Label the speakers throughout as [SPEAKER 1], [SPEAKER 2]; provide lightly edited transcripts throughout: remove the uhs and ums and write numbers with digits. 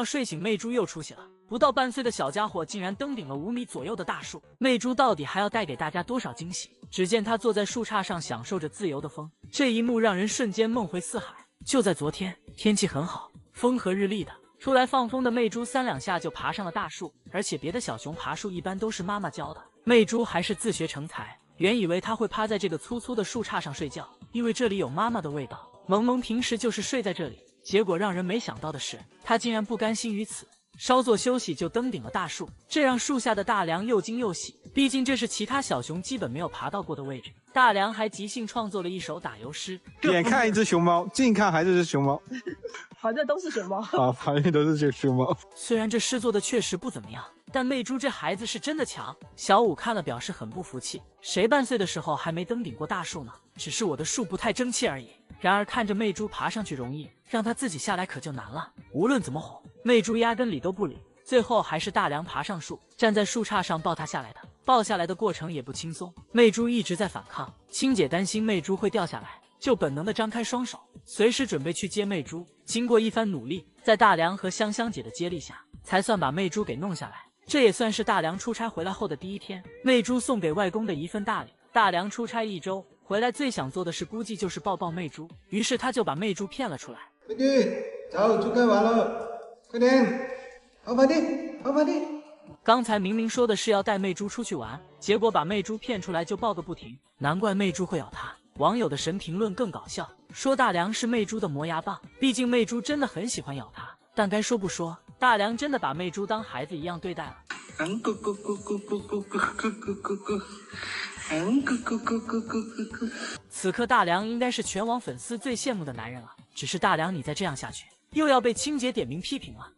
[SPEAKER 1] 要睡醒，魅珠又出息了。不到半岁的小家伙竟然登顶了5米左右的大树，魅珠到底还要带给大家多少惊喜？只见他坐在树杈上，享受着自由的风，这一幕让人瞬间梦回四海。就在昨天，天气很好，风和日丽的，出来放风的魅珠3、2下就爬上了大树，而且别的小熊爬树一般都是妈妈教的，魅珠还是自学成才。原以为他会趴在这个粗粗的树杈上睡觉，因为这里有妈妈的味道。萌萌平时就是睡在这里，结果让人没想到的是，他竟然不甘心于此，稍作休息就登顶了大树，这让树下的大梁又惊又喜，毕竟这是其他小熊基本没有爬到过的位置。大梁还即兴创作了一首打油诗：
[SPEAKER 2] 远看一只熊猫，近看还是只熊猫。
[SPEAKER 3] 反正都是熊猫
[SPEAKER 2] 啊，反正都是这熊猫。
[SPEAKER 1] 虽然这诗做的确实不怎么样，但魅珠这孩子是真的强。小五看了表示很不服气，谁半岁的时候还没登顶过大树呢？只是我的树不太争气而已。然而看着魅珠爬上去容易，让他自己下来可就难了。无论怎么哄，魅珠压根理都不理。最后还是大梁爬上树，站在树杈上抱他下来的。抱下来的过程也不轻松，魅珠一直在反抗。青姐担心魅珠会掉下来，就本能的张开双手，随时准备去接魅珠。经过一番努力，在大梁和香香姐的接力下，才算把魅珠给弄下来。这也算是大梁出差回来后的第一天，魅珠送给外公的一份大礼。大梁出差1周回来，最想做的事估计就是抱抱魅珠，于是他就把魅珠骗了出来。
[SPEAKER 4] 美女，走，出差完了，快点，跑快点，跑快点。
[SPEAKER 1] 刚才明明说的是要带魅珠出去玩，结果把魅珠骗出来就抱个不停，难怪魅珠会咬他。网友的神评论更搞笑，说大梁是魅珠的磨牙棒，毕竟魅珠真的很喜欢咬他。但该说不说，大梁真的把魅珠当孩子一样对待了。此刻大梁应该是全网粉丝最羡慕的男人了，只是大梁你再这样下去，又要被青姐点名批评了。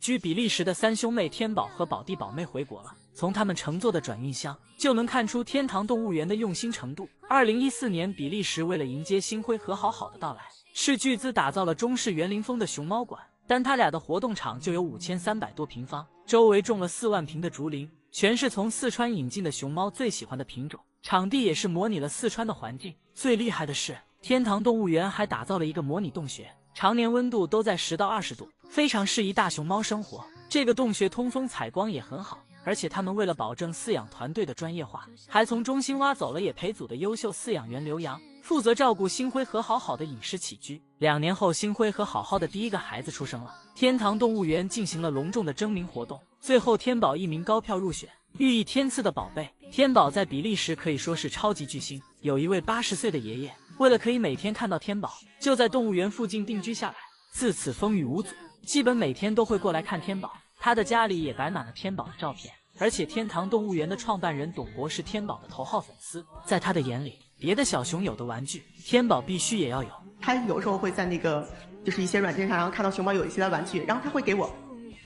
[SPEAKER 1] 据比利时的3兄妹天宝和宝弟宝妹回国了，从他们乘坐的转运箱就能看出天堂动物园的用心程度。2014年，比利时为了迎接星辉和好好的到来，斥巨资打造了中式园林风的熊猫馆，但他俩的活动场就有5300多平方，周围种了4万坪的竹林，全是从四川引进的熊猫最喜欢的品种，场地也是模拟了四川的环境。最厉害的是，天堂动物园还打造了一个模拟洞穴，常年温度都在10到20度，非常适宜大熊猫生活。这个洞穴通风采光也很好，而且他们为了保证饲养团队的专业化，还从中心挖走了野培组的优秀饲养员刘洋，负责照顾星辉和好好的饮食起居。2年后，星辉和好好的第一个孩子出生了。天堂动物园进行了隆重的征名活动，最后天宝1名高票入选，寓意天赐的宝贝。天宝在比利时可以说是超级巨星，有一位80岁的爷爷，为了可以每天看到天宝，就在动物园附近定居下来，自此风雨无阻，基本每天都会过来看天宝。他的家里也摆满了天宝的照片，而且天堂动物园的创办人董博是天宝的头号粉丝，在他的眼里，别的小熊有的玩具，天宝必须也要有。
[SPEAKER 5] 他有时候会在那个就是一些软件上，然后看到熊猫有一些的玩具，然后他会给我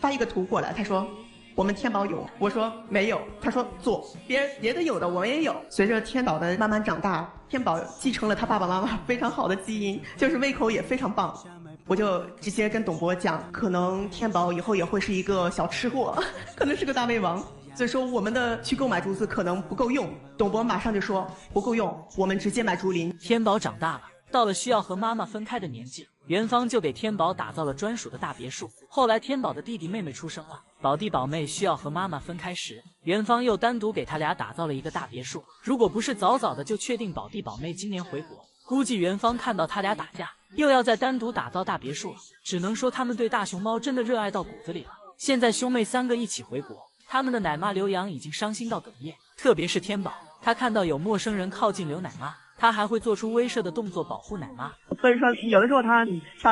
[SPEAKER 5] 发一个图过来，他说我们天宝有，我说没有，他说做别的有的我们也有。随着天宝的慢慢长大，天宝继承了他爸爸妈妈非常好的基因，就是胃口也非常棒。我就直接跟董博讲，可能天宝以后也会是一个小吃货，可能是个大胃王，所以说我们的去购买竹子可能不够用。董博马上就说不够用，我们直接买竹林。
[SPEAKER 1] 天宝长大了，到了需要和妈妈分开的年纪，园方就给天宝打造了专属的大别墅。后来天宝的弟弟妹妹出生了，宝弟宝妹需要和妈妈分开时，园方又单独给他俩打造了一个大别墅。如果不是早早的就确定宝弟宝妹今年回国，估计园方看到他俩打架，又要再单独打造大别墅了。只能说他们对大熊猫真的热爱到骨子里了。现在兄妹3个一起回国，他们的奶妈刘洋已经伤心到哽咽，特别是天宝，他看到有陌生人靠近刘奶妈，他还会做出威慑的动作保护奶妈。
[SPEAKER 3] 所以说有的时候他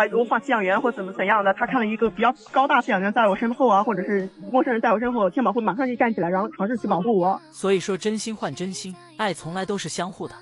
[SPEAKER 3] 如果放饲养员或怎样的，他看了一个比较高大饲养员在我身后啊，或者是陌生人在我身后，天宝会马上就站起来，然后尝试去保护我。
[SPEAKER 1] 所以说真心换真心，爱从来都是相互的。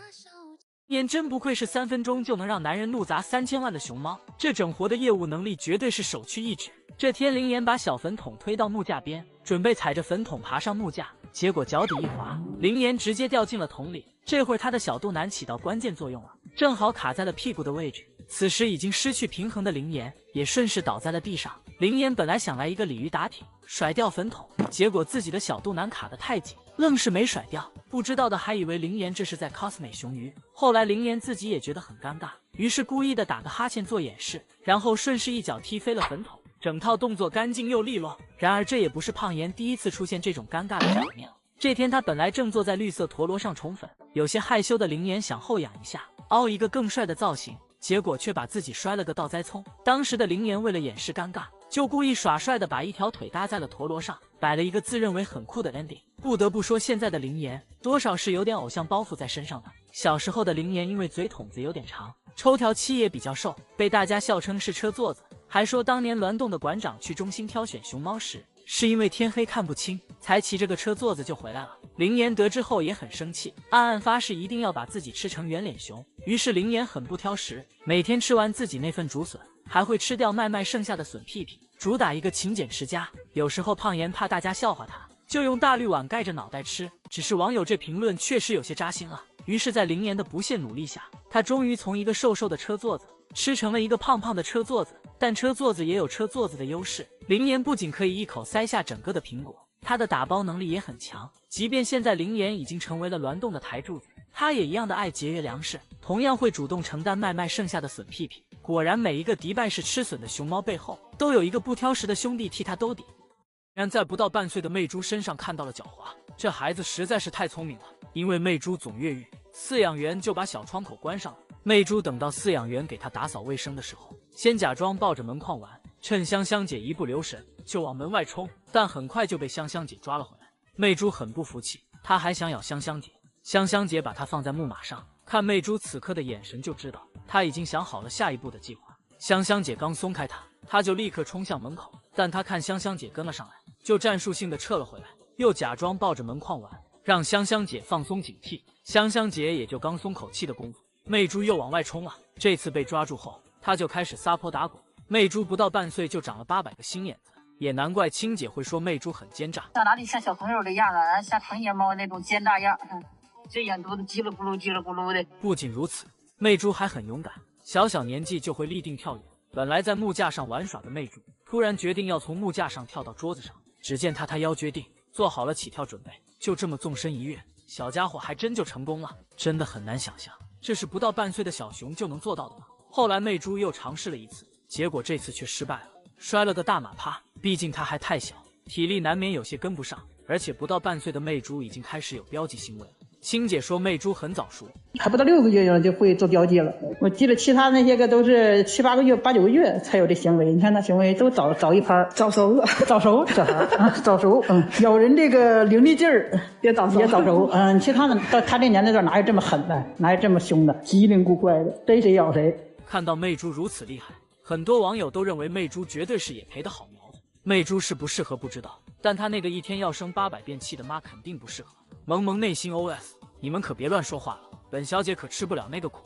[SPEAKER 1] 眼真不愧是3分钟就能让男人怒砸3000万的熊猫，这整活的业务能力绝对是首屈一指。这天灵岩把小粉桶推到木架边，准备踩着粉桶爬上木架，结果脚底一滑，灵岩直接掉进了桶里。这会儿他的小肚腩起到关键作用了，正好卡在了屁股的位置。此时已经失去平衡的灵岩也顺势倒在了地上。灵岩本来想来一个鲤鱼打挺甩掉粉桶，结果自己的小肚腩卡得太紧，愣是没甩掉。不知道的还以为灵岩这是在 cos 美熊鱼，后来灵岩自己也觉得很尴尬，于是故意的打个哈欠做掩饰，然后顺势一脚踢飞了粉桶。整套动作干净又利落。然而这也不是胖妍第一次出现这种尴尬的场面了。这天他本来正坐在绿色陀螺上宠粉，有些害羞的灵妍想后仰一下，凹一个更帅的造型，结果却把自己摔了个倒栽葱。当时的灵妍为了掩饰尴尬，就故意耍帅的把一条腿搭在了陀螺上，摆了一个自认为很酷的 ending。不得不说，现在的灵妍多少是有点偶像包袱在身上的。小时候的灵妍因为嘴筒子有点长，抽条漆也比较瘦，被大家笑称是车座子，还说当年峦洞的馆长去中心挑选熊猫时，是因为天黑看不清，才骑着个车座子就回来了。灵妍得知后也很生气，暗暗发誓一定要把自己吃成圆脸熊。于是灵妍很不挑食，每天吃完自己那份竹笋，还会吃掉麦麦剩下的笋屁屁，主打一个勤俭持家。有时候胖妍怕大家笑话他，就用大绿碗盖着脑袋吃。只是网友这评论确实有些扎心了。于是在灵妍的不懈努力下，他终于从一个瘦瘦的车座子吃成了一个胖胖的车座子。但车座子也有车座子的优势，灵妍不仅可以一口塞下整个的苹果，她的打包能力也很强。即便现在灵妍已经成为了峦洞的台柱子，她也一样的爱节约粮食，同样会主动承担麦麦剩下的笋屁屁。果然每一个迪拜式吃笋的熊猫背后，都有一个不挑食的兄弟替他兜底。然在不到半岁的媚珠身上看到了狡猾，这孩子实在是太聪明了。因为媚珠总越狱，饲养员就把小窗口关上了。媚珠等到饲养员给她打扫卫生的时候，先假装抱着门框玩，趁香香姐一不留神就往门外冲，但很快就被香香姐抓了回来。媚珠很不服气，她还想咬香香姐。香香姐把她放在木马上，看媚珠此刻的眼神就知道她已经想好了下一步的计划。香香姐刚松开她，她就立刻冲向门口，但她看香香姐跟了上来，就战术性的撤了回来，又假装抱着门框玩，让香香姐放松警惕。香香姐也就刚松口气的功夫，媚珠又往外冲了。这次被抓住后，她就开始撒泼打滚。媚珠不到半岁就长了800个心眼子，也难怪青姐会说媚珠很奸诈。
[SPEAKER 6] 到哪里像小朋友的样啊，像成年猫那种奸诈样，这眼珠子叽里咕噜叽里咕噜的。
[SPEAKER 1] 不仅如此，媚珠还很勇敢，小小年纪就会立定跳远。本来在木架上玩耍的媚珠，突然决定要从木架上跳到桌子上。只见她腰决定，做好了起跳准备，就这么纵身一跃，小家伙还真就成功了。真的很难想象，这是不到半岁的小熊就能做到的吗？后来媚珠又尝试了一次，结果这次却失败了，摔了个大马趴。毕竟她还太小，体力难免有些跟不上，而且不到半岁的媚珠已经开始有标记行为了。青姐说媚珠很早熟，
[SPEAKER 7] 还不到6个月就会做标记了。我记得其他那些个都是7、8个月、8、9个月才有这行为。你看那行为都早一拍，早熟了，早熟小孩啊，早熟，咬人这个伶俐劲儿也早熟，其他的到他这年龄段哪有这么狠的，哪有这么凶的，机灵古怪的，逮谁咬谁。
[SPEAKER 1] 看到媚珠如此厉害，很多网友都认为媚珠绝对是野培的好苗子。媚珠适不适合不知道，但她那个一天要生800遍气的妈肯定不适合。萌萌内心 OS： 你们可别乱说话了，本小姐可吃不了那个苦。